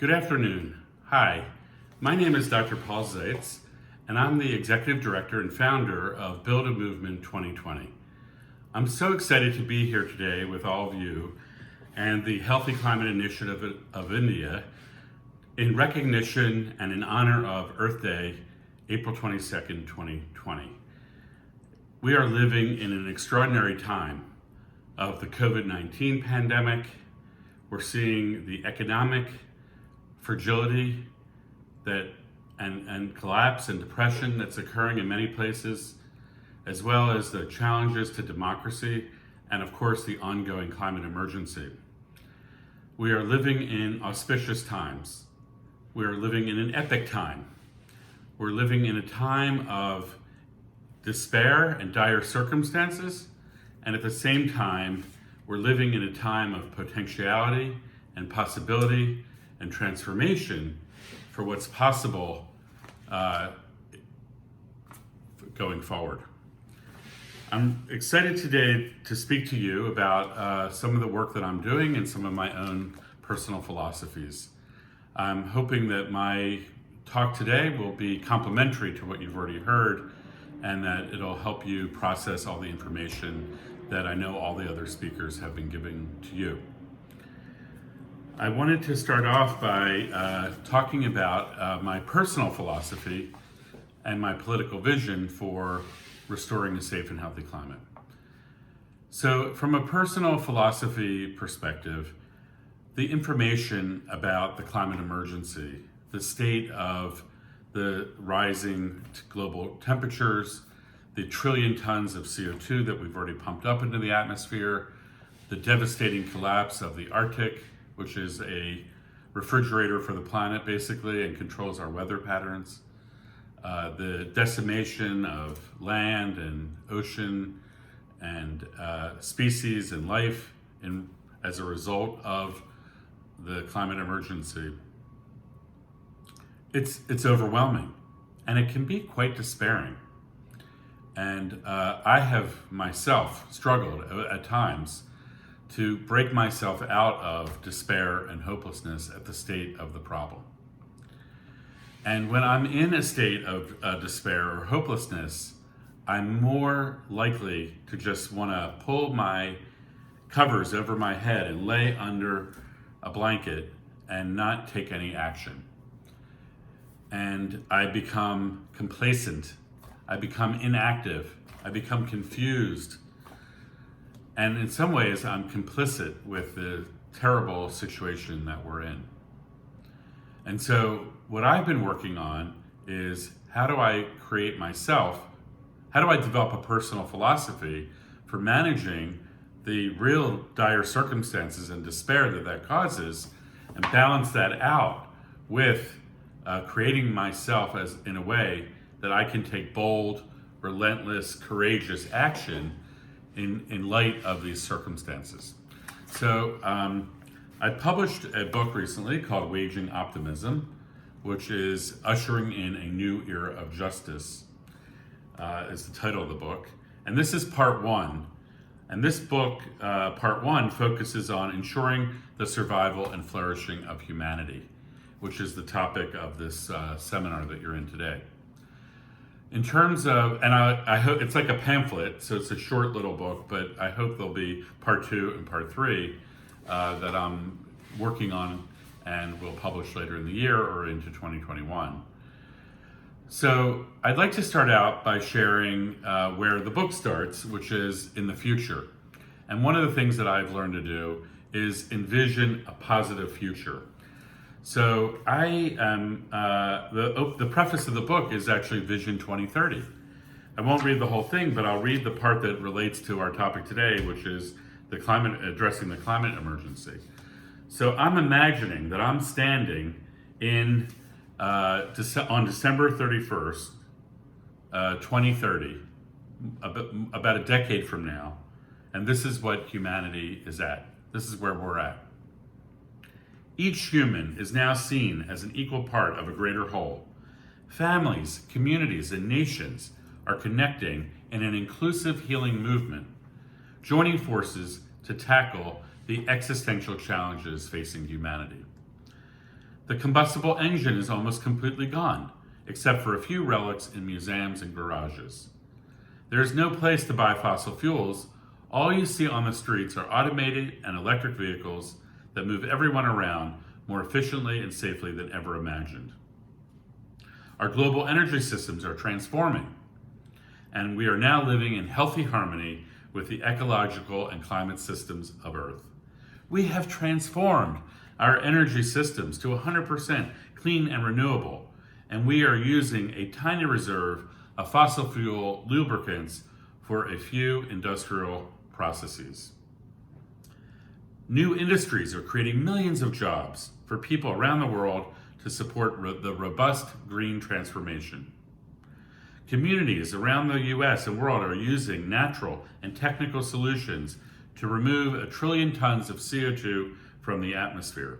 Good afternoon. Hi, my name is Dr. Paul Zeitz, and I'm the Executive Director and founder of Build a Movement 2020. I'm so excited to be here today with all of you and the Healthy Climate Initiative of India in recognition and in honor of Earth Day, April 22nd, 2020. We are living in an extraordinary time of the COVID-19 pandemic. We're seeing the economic fragility and collapse and depression that's occurring in many places, as well as the challenges to democracy and, of course, the ongoing climate emergency. We are living in auspicious times. We are living in an epic time. We're living in a time of despair and dire circumstances, and at the same time, we're living in a time of potentiality and possibility and transformation for what's possible going forward. I'm excited today to speak to you about some of the work that I'm doing and some of my own personal philosophies. I'm hoping that my talk today will be complementary to what you've already heard and that it'll help you process all the information that I know all the other speakers have been giving to you. I wanted to start off by talking about my personal philosophy and my political vision for restoring a safe and healthy climate. So from a personal philosophy perspective, the information about the climate emergency, the state of the rising global temperatures, the trillion tons of CO2 that we've already pumped up into the atmosphere, the devastating collapse of the Arctic, which is a refrigerator for the planet basically and controls our weather patterns, the decimation of land and ocean and species and life as a result of the climate emergency. It's overwhelming and it can be quite despairing. And I have myself struggled at times to break myself out of despair and hopelessness at the state of the problem. And when I'm in a state of despair or hopelessness, I'm more likely to just want to pull my covers over my head and lay under a blanket and not take any action. And I become complacent. I become inactive. I become confused. And in some ways, I'm complicit with the terrible situation that we're in. And so what I've been working on is how do I develop a personal philosophy for managing the real dire circumstances and despair that causes and balance that out with creating myself as in a way that I can take bold, relentless, courageous action in light of these circumstances. So I published a book recently called Waging Optimism, which is ushering in a new era of justice, is the title of the book. And this is part one. And this book, part one, focuses on ensuring the survival and flourishing of humanity, which is the topic of this seminar that you're in today. In terms of, and I hope it's like a pamphlet, so it's a short little book, but I hope there'll be part two and part three that I'm working on and will publish later in the year or into 2021. So I'd like to start out by sharing where the book starts, which is in the future. And one of the things that I've learned to do is envision a positive future. So I am, the preface of the book is actually Vision 2030. I won't read the whole thing, but I'll read the part that relates to our topic today, which is addressing the climate emergency. So I'm imagining that I'm standing on December 31st, 2030, about a decade from now, and this is what humanity is at. This is where we're at. Each human is now seen as an equal part of a greater whole. Families, communities, and nations are connecting in an inclusive healing movement, joining forces to tackle the existential challenges facing humanity. The combustible engine is almost completely gone, except for a few relics in museums and garages. There is no place to buy fossil fuels. All you see on the streets are automated and electric vehicles that move everyone around more efficiently and safely than ever imagined. Our global energy systems are transforming, and we are now living in healthy harmony with the ecological and climate systems of Earth. We have transformed our energy systems to 100% clean and renewable, and we are using a tiny reserve of fossil fuel lubricants for a few industrial processes. New industries are creating millions of jobs for people around the world to support the robust green transformation. Communities around the US and world are using natural and technical solutions to remove 1 trillion tons of CO2 from the atmosphere.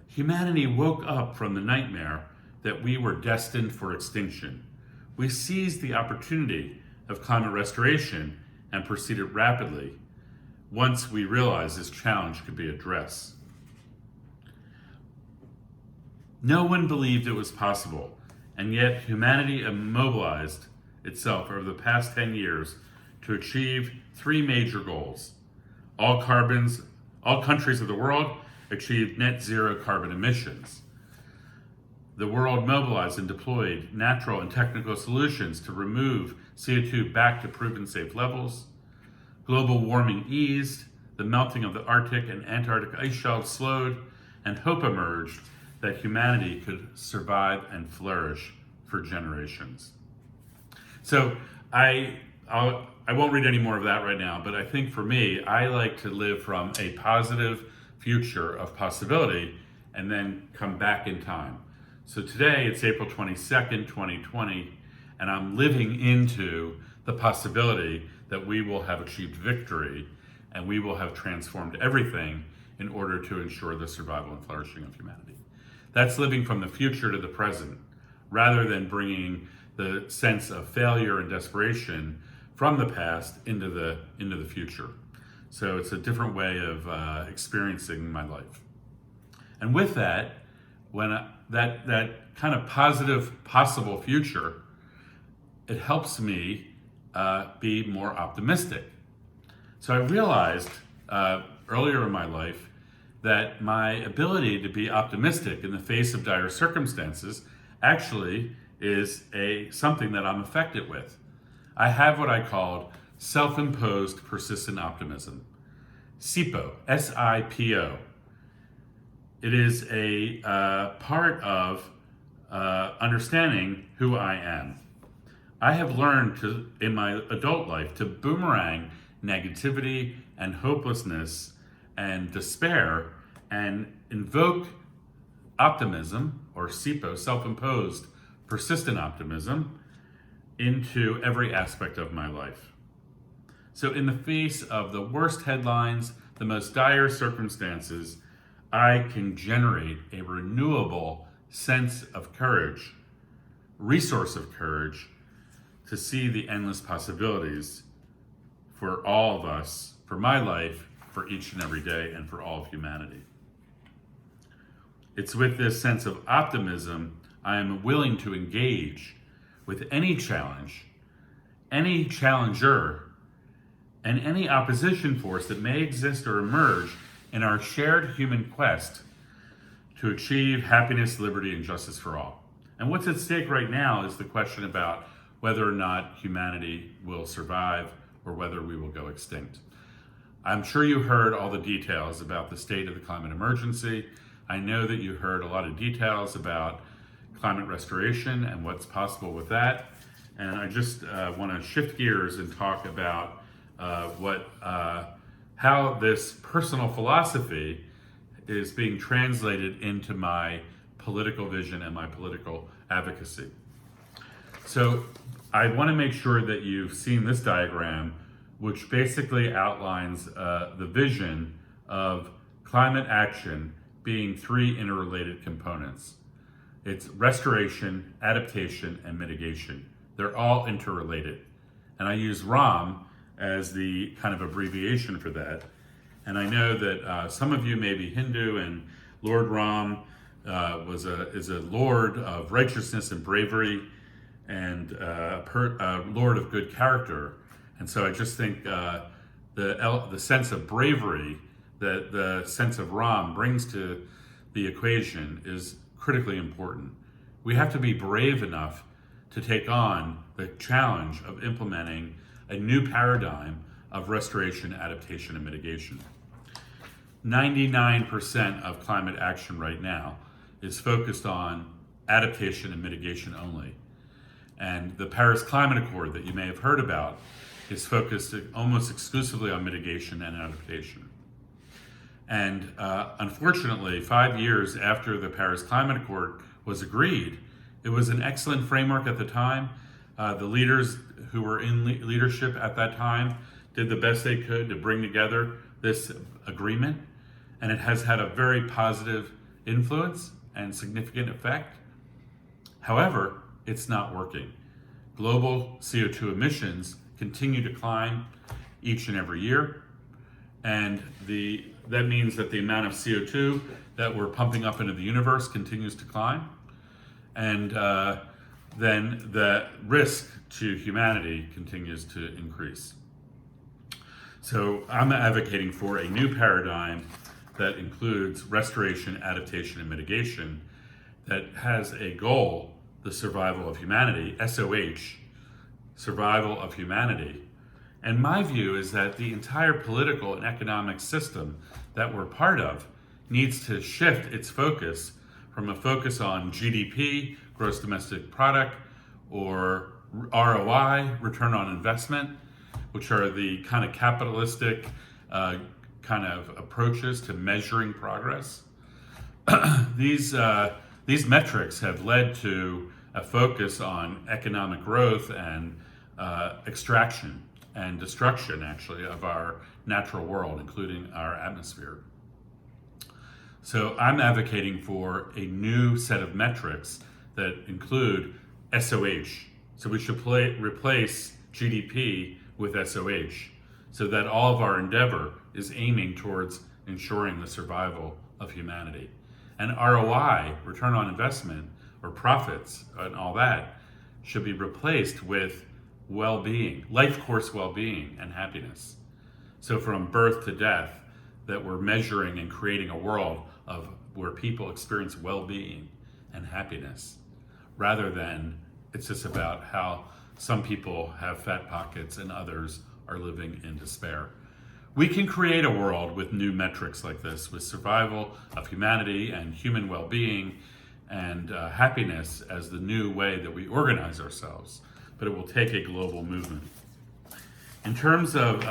Humanity woke up from the nightmare that we were destined for extinction. We seized the opportunity of climate restoration and proceeded rapidly once we realized this challenge could be addressed. No one believed it was possible, and yet humanity immobilized itself over the past 10 years to achieve 3 major goals. All countries of the world achieved net zero carbon emissions. The world mobilized and deployed natural and technical solutions to remove CO2 back to proven safe levels. Global warming eased, the melting of the Arctic and Antarctic ice shelves slowed, and hope emerged that humanity could survive and flourish for generations. So I won't read any more of that right now, but I think for me, I like to live from a positive future of possibility and then come back in time. So today it's April 22nd, 2020, and I'm living into the possibility that we will have achieved victory and we will have transformed everything in order to ensure the survival and flourishing of humanity. That's living from the future to the present, rather than bringing the sense of failure and desperation from the past into the future. So it's a different way of experiencing my life. And with that, when that kind of positive possible future, it helps me be more optimistic. So I realized earlier in my life that my ability to be optimistic in the face of dire circumstances actually is something that I'm affected with. I have what I called self-imposed persistent optimism. SIPO, S-I-P-O. It is a part of understanding who I am. I have learned in my adult life to boomerang negativity and hopelessness and despair and invoke optimism, or SIPO, self-imposed persistent optimism, into every aspect of my life. So in the face of the worst headlines, the most dire circumstances, I can generate a renewable sense of courage, resource of courage, to see the endless possibilities for all of us, for my life, for each and every day, and for all of humanity. It's with this sense of optimism I am willing to engage with any challenge, any challenger, and any opposition force that may exist or emerge in our shared human quest to achieve happiness, liberty, and justice for all. And what's at stake right now is the question about whether or not humanity will survive or whether we will go extinct. I'm sure you heard all the details about the state of the climate emergency. I know that you heard a lot of details about climate restoration and what's possible with that. And I just want to shift gears and talk about how this personal philosophy is being translated into my political vision and my political advocacy. So I want to make sure that you've seen this diagram, which basically outlines the vision of climate action being 3 interrelated components. It's restoration, adaptation, and mitigation. They're all interrelated. And I use RAM as the kind of abbreviation for that. And I know that some of you may be Hindu, and Lord Ram is a lord of righteousness and bravery, and a lord of good character. And so I just think the sense of bravery that the sense of Ram brings to the equation is critically important. We have to be brave enough to take on the challenge of implementing a new paradigm of restoration, adaptation, and mitigation. 99% of climate action right now is focused on adaptation and mitigation only. And the Paris Climate Accord that you may have heard about is focused almost exclusively on mitigation and adaptation. And unfortunately, 5 years after the Paris Climate Accord was agreed, it was an excellent framework at the time. The leaders who were in leadership at that time did the best they could to bring together this agreement, and it has had a very positive influence and significant effect. However, it's not working. Global CO2 emissions continue to climb each and every year, and that means that the amount of CO2 that we're pumping up into the universe continues to climb, and then the risk to humanity continues to increase. So I'm advocating for a new paradigm that includes restoration, adaptation, and mitigation that has a goal, the survival of humanity, SOH, survival of humanity. And my view is that the entire political and economic system that we're part of needs to shift its focus from a focus on GDP, gross domestic product, or ROI, return on investment, which are the kind of capitalistic kind of approaches to measuring progress. These metrics have led to a focus on economic growth and extraction and destruction, actually, of our natural world, including our atmosphere. So I'm advocating for a new set of metrics that include SOH. So we should replace GDP with SOH, so that all of our endeavor is aiming towards ensuring the survival of humanity. And ROI, return on investment, or profits, and all that, should be replaced with well-being, life course well-being and happiness. So from birth to death, that we're measuring and creating a world of where people experience well-being and happiness, rather than it's just about how some people have fat pockets and others are living in despair. We can create a world with new metrics like this, with survival of humanity and human well-being and happiness as the new way that we organize ourselves, but it will take a global movement. In terms of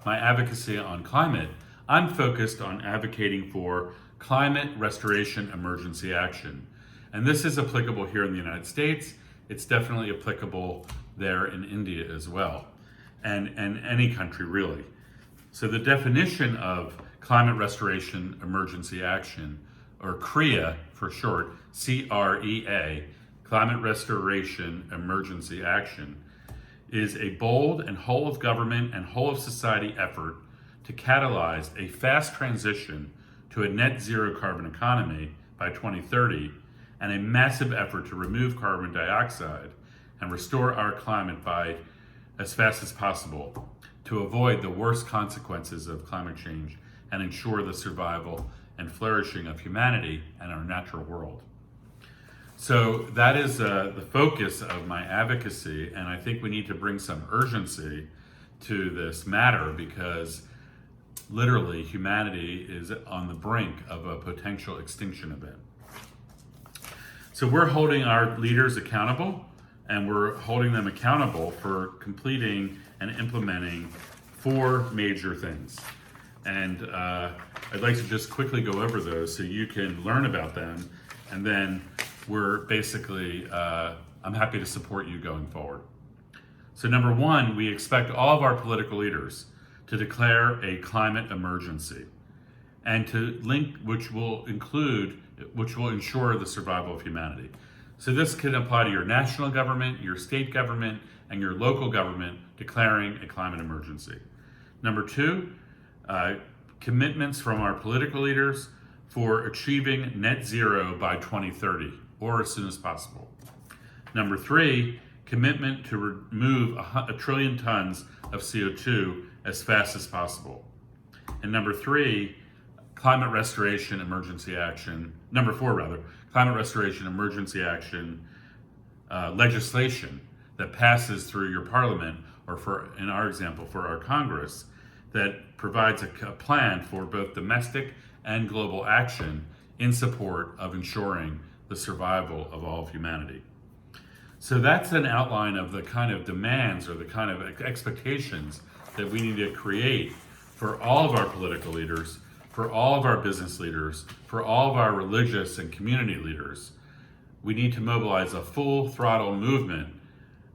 my advocacy on climate, I'm focused on advocating for climate restoration emergency action. And this is applicable here in the United States. It's definitely applicable there in India as well, and any country really. So the definition of climate restoration emergency action, or CREA for short, CREA, climate restoration emergency action, is a bold and whole of government and whole of society effort to catalyze a fast transition to a net zero carbon economy by 2030, and a massive effort to remove carbon dioxide and restore our climate by as fast as possible to avoid the worst consequences of climate change and ensure the survival and flourishing of humanity and our natural world. So that is the focus of my advocacy, and I think we need to bring some urgency to this matter, because literally humanity is on the brink of a potential extinction event. So we're holding our leaders accountable, and we're holding them accountable for completing and implementing 4 major things. And I'd like to just quickly go over those so you can learn about them, and then we're basically, I'm happy to support you going forward. So number 1, we expect all of our political leaders to declare a climate emergency, and to link, which will ensure the survival of humanity. So this can apply to your national government, your state government, and your local government declaring a climate emergency. Number 2, commitments from our political leaders for achieving net zero by 2030 or as soon as possible. Number 3, commitment to remove a trillion tons of CO2 as fast as possible. And number 3, climate restoration emergency action. Number 4, rather, climate restoration emergency action legislation that passes through your parliament, or for, in our example, for our Congress, that provides a plan for both domestic and global action in support of ensuring the survival of all of humanity. So that's an outline of the kind of demands or the kind of expectations that we need to create for all of our political leaders, for all of our business leaders, for all of our religious and community leaders. We need to mobilize a full throttle movement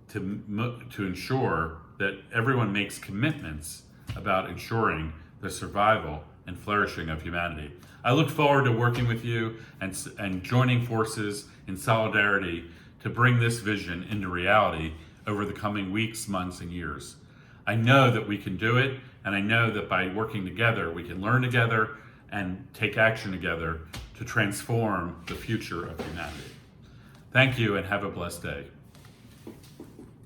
to ensure that everyone makes commitments about ensuring the survival and flourishing of humanity. I look forward to working with you and joining forces in solidarity to bring this vision into reality over the coming weeks, months, and years. I know that we can do it, and I know that by working together, we can learn together and take action together to transform the future of humanity. Thank you, and have a blessed day.